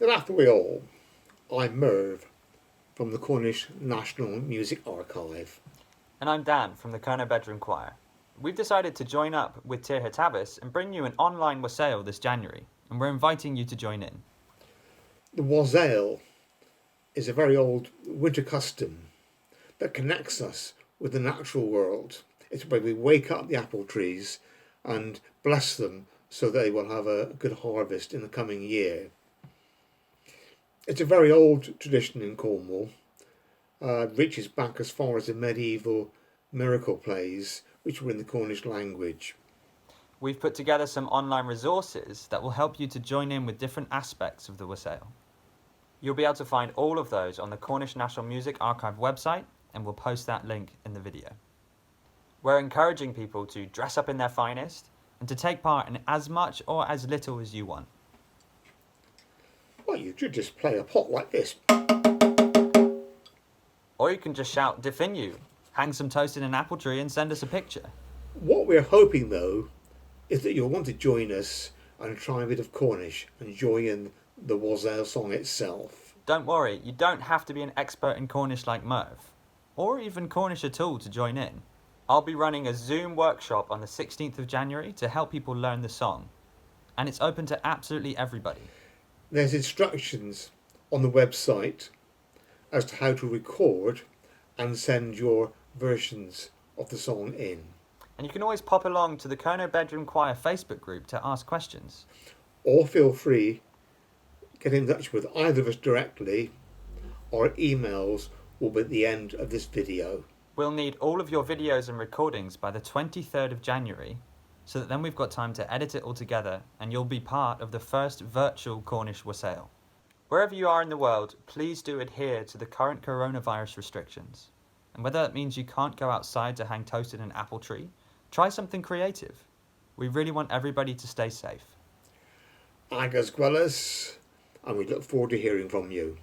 Good afternoon all. I'm Merv from the Cornish National Music Archive. And I'm Dan from the Cornish Bedroom Choir. We've decided to join up with Tir Hatavis and bring you an online Wassail this January, and we're inviting you to join in. The Wassail is a very old winter custom that connects us with the natural world. It's where we wake up the apple trees and bless them so they will have a good harvest in the coming year. It's a very old tradition in Cornwall. It reaches back as far as the medieval miracle plays, which were in the Cornish language. We've put together some online resources that will help you to join in with different aspects of the Wassail. You'll be able to find all of those on the Cornish National Music Archive website, and we'll post that link in the video. We're encouraging people to dress up in their finest and to take part in as much or as little as you want. Well, you should just play a pot like this. Or you can just shout "Definu," hang some toast in an apple tree and send us a picture. What we're hoping though is that you'll want to join us and try a bit of Cornish and join in the Wassail song itself. Don't worry, you don't have to be an expert in Cornish like Merv, or even Cornish at all to join in. I'll be running a Zoom workshop on the 16th of January to help people learn the song, and it's open to absolutely everybody. There's instructions on the website as to how to record and send your versions of the song in. And you can always pop along to the Cornish Bedroom Choir Facebook group to ask questions. Or feel free to get in touch with either of us directly. Our emails will be at the end of this video. We'll need all of your videos and recordings by the 23rd of January, so that then we've got time to edit it all together and you'll be part of the first virtual Cornish Wassail. Wherever you are in the world, please do adhere to the current coronavirus restrictions. And whether that means you can't go outside to hang toast in an apple tree, try something creative. We really want everybody to stay safe. Agus Gwellas, and we look forward to hearing from you.